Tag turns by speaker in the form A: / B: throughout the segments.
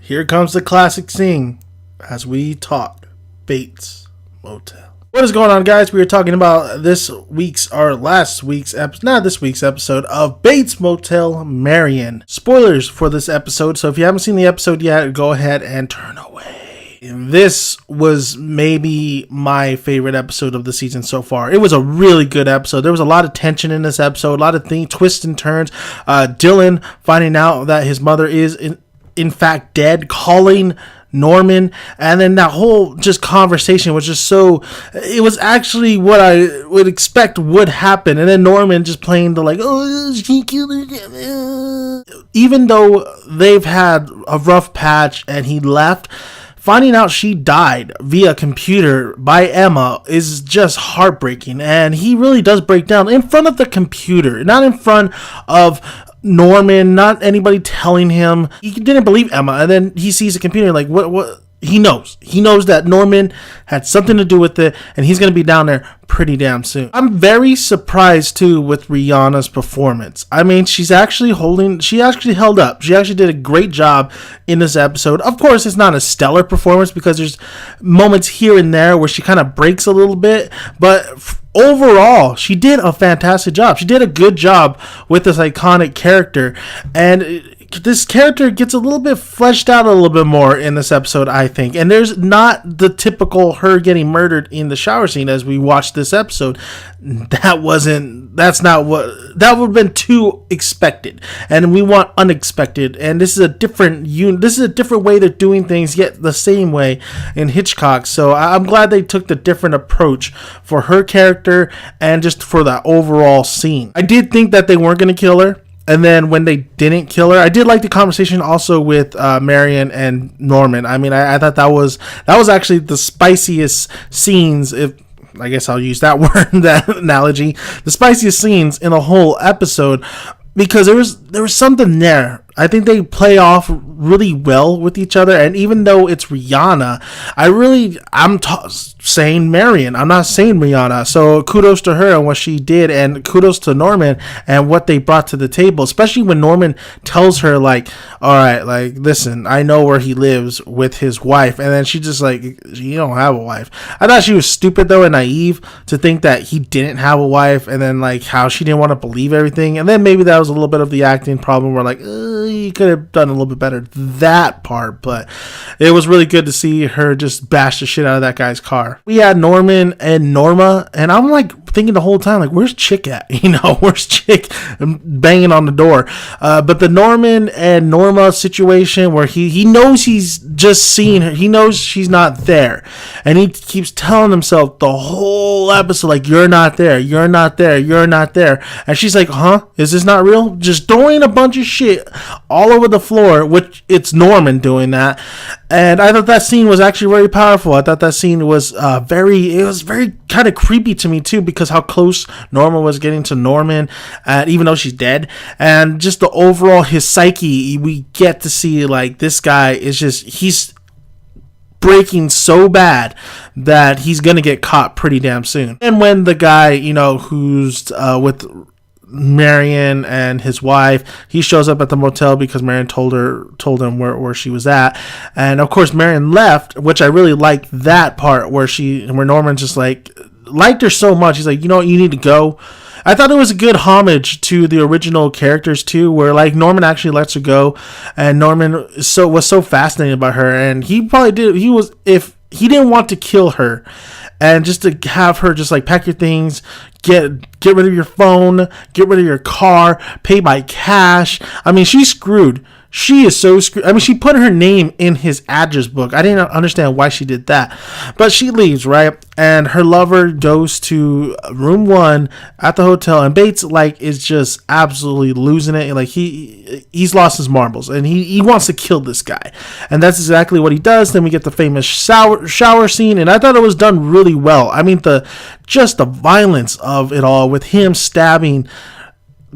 A: Here comes the classic scene as we talk Bates Motel. What is going on, guys? We are talking about last week's episode of Bates Motel Marion. Spoilers for this episode, so if you haven't seen the episode yet, go ahead and turn away. This was maybe my favorite episode of the season so far. It was a really good episode. There was a lot of tension in this episode, a lot of twists and turns. Dylan finding out that his mother is in fact dead, calling Norman, and then that whole just conversation was just so, it was actually what I would expect would happen. And then Norman just playing the like, oh, she killed her. Even though they've had a rough patch and he left, finding out she died via computer by Emma is just heartbreaking. And he really does break down in front of the computer, not in front of Norman, not anybody telling him. He didn't believe Emma, and then he sees the computer like, what? He knows that Norman had something to do with it, and he's going to be down there pretty damn soon. I'm very surprised too with Rihanna's performance. I mean, she actually held up. She actually did a great job in this episode. Of course, it's not a stellar performance because there's moments here and there where she kind of breaks a little bit, but overall, she did a fantastic job. She did a good job with this iconic character, and this character gets a little bit fleshed out a little bit more in this episode, I think. And there's not the typical her getting murdered in the shower scene as we watched this episode. That would have been too expected. And we want unexpected. And this is a different way they're doing things, yet the same way in Hitchcock. So I'm glad they took the different approach for her character and just for that overall scene. I did think that they weren't going to kill her. And then when they didn't kill her, I did like the conversation also with Marion and Norman. I mean, I thought that was actually the spiciest scenes, if I guess I'll use that word, that analogy, the spiciest scenes in the whole episode, because there was something there. I think they play off really well with each other, and even though it's Rihanna, I'm saying Marion. I'm not saying Rihanna. So kudos to her and what she did, and kudos to Norman and what they brought to the table. Especially when Norman tells her like, "All right, like listen, I know where he lives with his wife," and then she just like, "You don't have a wife." I thought she was stupid though and naive to think that he didn't have a wife, and then like how she didn't want to believe everything, and then maybe that was a little bit of the acting problem where like. You could have done a little bit better that part, but it was really good to see her just bash the shit out of that guy's car. We had Norman and Norma, and I'm like thinking the whole time, like, where's Chick at? Where's Chick banging on the door? But the Norman and Norma situation where he knows he's just seen her, he knows she's not there, and he keeps telling himself the whole episode, like, you're not there, you're not there, you're not there, and she's like, huh? Is this not real? Just throwing a bunch of shit all over the floor, which it's Norman doing that. And I thought that scene was actually very powerful. I thought that scene was very kind of creepy to me too, because how close Norma was getting to Norman, even though she's dead, and just the overall his psyche. We get to see like this guy is he's breaking so bad that he's gonna get caught pretty damn soon. And when the guy who's with Marion and his wife, he shows up at the motel because Marion told him where she was at, and of course Marion left, which I really liked that part where Norman just liked her so much, he's like, you need to go. I thought it was a good homage to the original characters too, where like Norman actually lets her go, and Norman was so fascinated by her, and he probably did. If he didn't want to kill her, and just to have her just like pack your things, get rid of your phone, get rid of your car, pay by cash. I mean, she's screwed. She is so screwed. I mean, she put her name in his address book. I didn't understand why she did that. But she leaves, right? And her lover goes to room 1 at the hotel. And Bates, is just absolutely losing it. Like, he's lost his marbles. And he wants to kill this guy. And that's exactly what he does. Then we get the famous shower scene. And I thought it was done really well. I mean, the violence of it all with him stabbing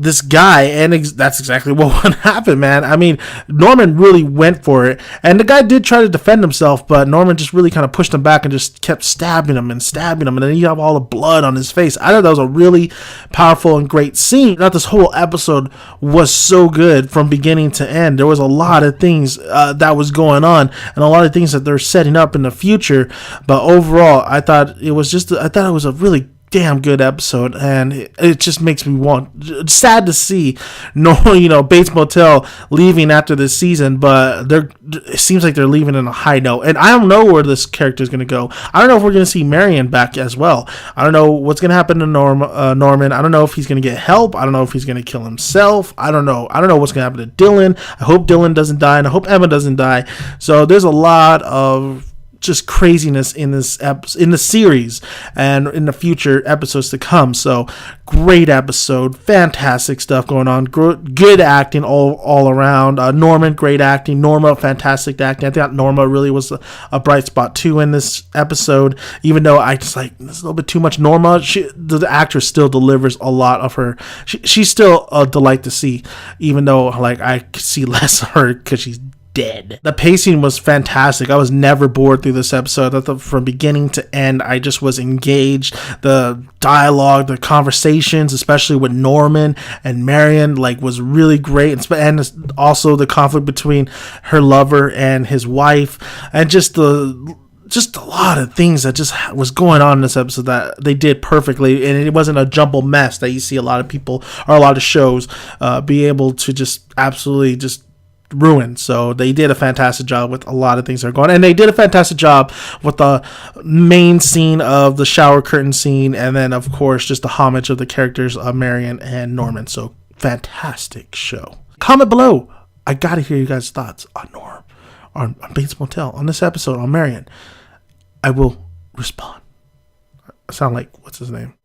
A: this guy, and that's exactly what happened, man. I mean, Norman really went for it, and the guy did try to defend himself, but Norman just really kind of pushed him back and just kept stabbing him, and then you have all the blood on his face. I thought that was a really powerful and great scene. I thought this whole episode was so good from beginning to end. There was a lot of things that was going on, and a lot of things that they're setting up in the future, but overall, I thought it was a really damn good episode, and it just makes me sad to see Bates Motel leaving after this season, but it seems like they're leaving in a high note, and I don't know where this character is going to go. I don't know if we're going to see Marion back as well. I don't know what's going to happen to Norman. I don't know if he's going to get help. I don't know if he's going to kill himself. I don't know what's going to happen to Dylan. I hope Dylan doesn't die, and I hope Emma doesn't die. So there's a lot of just craziness in the series and in the future episodes to come. So great episode, fantastic stuff going on, good acting all around. Norman, great acting. Norma, fantastic acting. I thought Norma really was a bright spot too in this episode, even though I just like there's a little bit too much Norma. The actress still delivers a lot of her. She's still a delight to see, even though like I could see less of her because she's dead. The pacing was fantastic. I was never bored through this episode. I thought from beginning to end, I just was engaged. The dialogue, the conversations, especially with Norman and Marion, like was really great. And also the conflict between her lover and his wife, and just a lot of things that just was going on in this episode that they did perfectly, and it wasn't a jumbled mess that you see a lot of people or a lot of shows be able to just absolutely just ruined. So they did a fantastic job with a lot of things that are going on, and they did a fantastic job with the main scene of the shower curtain scene, and then of course just the homage of the characters of Marion and Norman. So fantastic show. Comment below. I gotta hear you guys' thoughts on Norm, on Bates Motel, on this episode, on Marion. I will respond. I sound like what's his name?